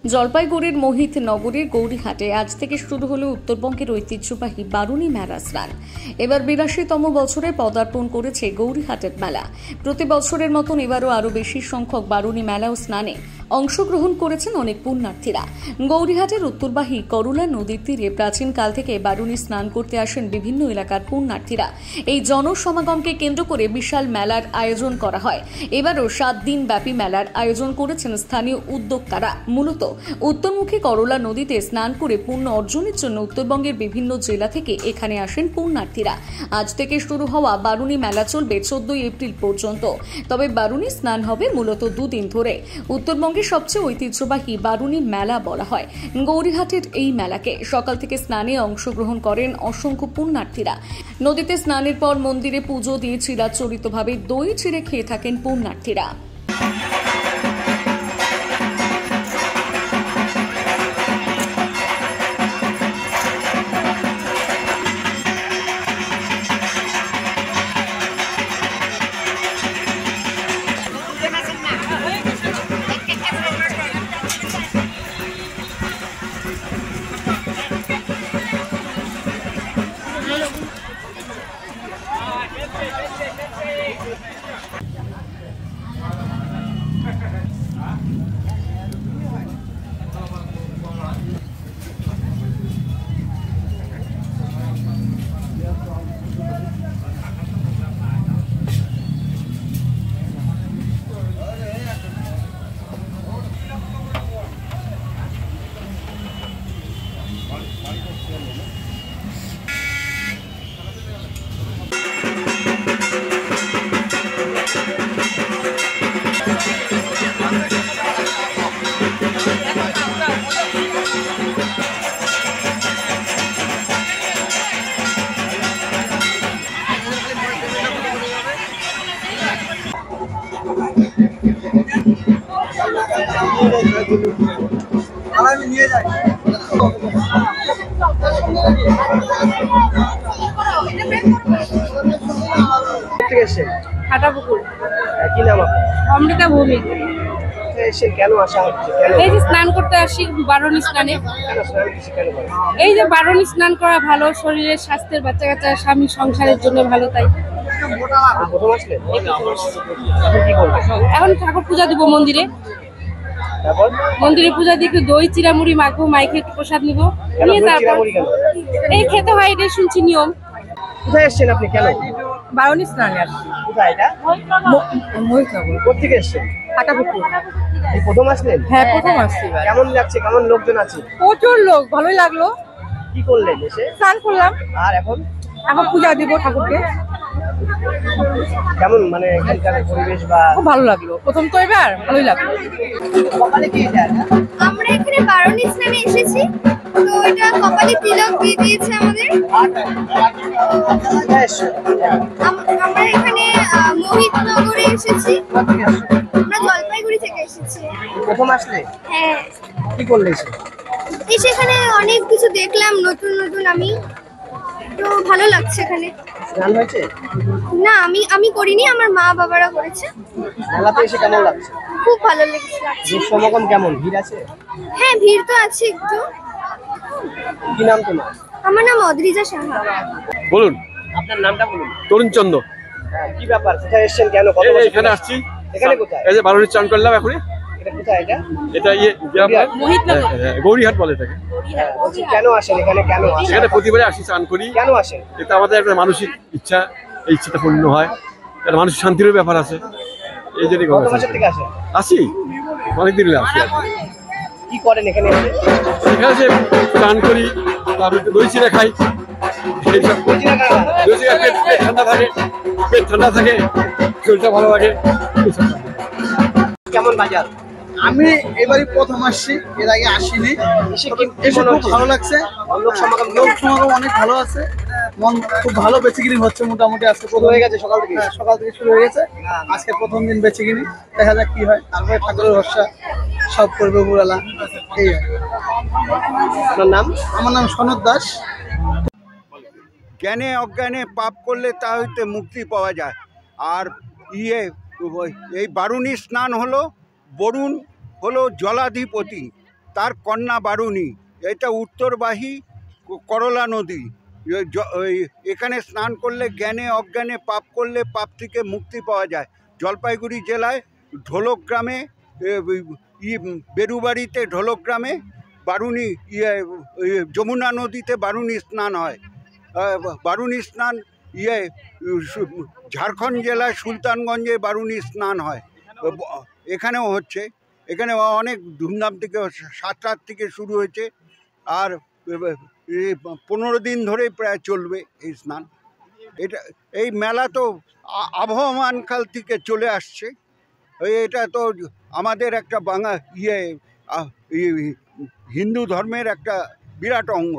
জলপাইগুড়ির মোহিত নগরীর গৌরীহাটে আজ থেকে শুরু হলো উত্তরবঙ্গের ঐতিহ্যবাহী বারুণী মেলা স্নান। এবার ৮২তম বছরে পদার্পণ করেছে গৌরীহাটের মেলা। প্রতি বছরের মতন এবারও আরও বেশি সংখ্যক বারুণী মেলা ও স্নানে অংশগ্রহণ করেছেন অনেক পুণ্যার্থীরা। গৌরীহাটের উত্তরবাহী করুলা নদীর তীরে প্রাচীনকাল থেকে বারুণী স্নান করতে আসেন বিভিন্ন এলাকার পুণ্যার্থীরা। এই জনসমাগমকে কেন্দ্র করে বিশাল মেলার আয়োজন করা হয়। এবারও 7 দিন ব্যাপী মেলার আয়োজন করেছেন স্থানীয় উদ্যোক্তারা। মূলত উত্তরমুখী করলা নদীতে স্নান করে পুণ্য অর্জনের জন্য উত্তরবঙ্গের বিভিন্ন জেলা থেকে এখানে আসেন পুণ্যার্থীরা। আজ থেকে শুরু হওয়া বারুণী মেলা চলবে 14 এপ্রিল পর্যন্ত। তবে বারুণী স্নান হবে মূলত 2 দিন ধরে। উত্তরবঙ্গের সবচেয়ে ঐতিহ্যবাহী বারুণী মেলা বলা হয় গৌরীহাটের এই মেলাকে। সকাল থেকে স্নানে অংশগ্রহণ করেন অসংখ্য পুণ্যার্থীরা। নদীতে স্নানের পর মন্দিরে পুজো দিয়ে চিরাচরিতভাবে দই চিড়ে খেয়ে থাকেন পুণ্যার্থীরা। আমি নিয়ে যাই হাটাপুকুর। কি নাম আপনার? অমৃতা ভৌমিক। এসে কেন আসা হচ্ছে? এই যে স্নান করতে আসি বারুণী স্নানে। এই যে বারুণী স্নান করা ভালো, শরীরের স্বাস্থ্যের, বাচ্চা কাচ্চা, স্বামী সংসারের জন্য ভালো। তাই এখন ঠাকুর পূজা দিব মন্দিরে। মন্দিরে পূজা দিয়ে একটু দই চিরামুড়ি মাখবো, মাইকে একটু প্রসাদ নিবো, নিয়ে তারপর এই খেতে হয়। এটা শুনছি নিয়ম। কোথায় এসেছেন আপনি? কেন বারুণী স্নানে আসছি? কোথায় এটা? মহিতনগর। কোথেকে এসেছেন? হাটাপুকুর। এই প্রথম আসলেন? হ্যাঁ, প্রথম আসছি। কেমন লাগছে? কেমন লোকজন আছে? প্রচুর লোক, ভালোই লাগলো। কি করলেন এসে? স্নান করলাম, আর এখন পূজা দিব ঠাকুরকে। কেমন মানে এখানকার পরিবেশ? বা খুব ভালো লাগলো, প্রথম তো এবার ভালোই লাগলো। আমরা এখানে বারুণী স্নানে এসেছি, তো এটা কপালে তিলক দিয়ে দিয়েছে আমাদের। আমরা এখানে মোহিত নগরে এসেছি। আমরা জলপাইগুড়ি থেকে এসেছি। প্রথম আসলে? হ্যাঁ। কি করলে এসে? এখানে অনেক কিছু দেখলাম, নতুন নতুন। আমি তো ভালো লাগছে এখানে। স্নান হয়েছে? না, আমি করিনি, আমার মা বাবারা করেছে। মেলাতে এসে কেমন লাগছে? খুব ভালো লেগেছে। সমাগম কেমন? ভিড় আছে? হ্যাঁ, ভিড় তো আছে একটু। কি নাম তোমার? আমার নাম অদ্রিজা সাহা। বলুন, আপনার নামটা বলুন। তরুণ চন্দ্র। কি ব্যাপার? কোথায় এসেছেন? কেন? এখানে আসছি। এখানে কোথায়? এই যে বারুণী চান করলাম এখনই। এটা কোথায়? এটা গৌরীহাট বলে থাকে। বলছি কেন আসেন এখানে? কেন আসেন? এখানে প্রতিবারে আসি চান করি। কেন আসেন? এটা আমাদের একটা মানসিক ইচ্ছা, এই ইচ্ছাটা পূর্ণ হয়। একটা মানুষের শান্তিরও ব্যাপার আছে, এই জন্য কত বছর থেকে আসেন? আসি অনেকদিন আসি। কি করেন এখানে? এখানে যে চান করি, তারপরে দই চিড়া খাই। ঠান্ডা থাকে, পেট ঠান্ডা থাকে, শরীরটা ভালো লাগে। কেমন বাজার? আমি এবারই প্রথম আসছি, এর আগে আসিনি। এসে খুব ভালো লাগছে। লোক সমাগম অনেক ভালো আছে, মন খুব ভালো বেচিকিনি হচ্ছে। মোটামুটি আজকে শুরু হয়ে গেছে, সকাল থেকে। সকাল থেকে শুরু হয়ে গেছে। আজকে প্রথম দিন বেচিকিনি, দেখা যাক কি হয়। তারপরে ঠাকুরের ভরসা, সব করবে উপরওয়ালা। এই আপনার নাম? আমার নাম সনদ দাস। জ্ঞানে অজ্ঞানে পাপ করলে তা হইতে মুক্তি পাওয়া যায়। আর এই বারুণী স্নান হলো, বরুণ হলো জলাধিপতি, তার কন্যা বারুণী। এটা উত্তরবাহী করলা নদী। এখানে স্নান করলে জ্ঞানে অজ্ঞানে পাপ করলে পাপ থেকে মুক্তি পাওয়া যায়। জলপাইগুড়ি জেলায় ঢোলক গ্রামে, বেরুবাড়িতে ঢোলক গ্রামে বারুণী যমুনা নদীতে বারুণী স্নান হয়। বারুণী স্নান ঝাড়খণ্ড জেলায় সুলতানগঞ্জে বারুণী স্নান হয়। এখানেও হচ্ছে, এখানে অনেক ধুমধাম থেকে 7টার থেকে শুরু হয়েছে, আর 15 দিন ধরে প্রায় চলবে এই স্নান। এই মেলা তো আবহমান কাল থেকে চলে আসছে। এটা তো আমাদের একটা হিন্দু ধর্মের একটা বিরাট অঙ্গ।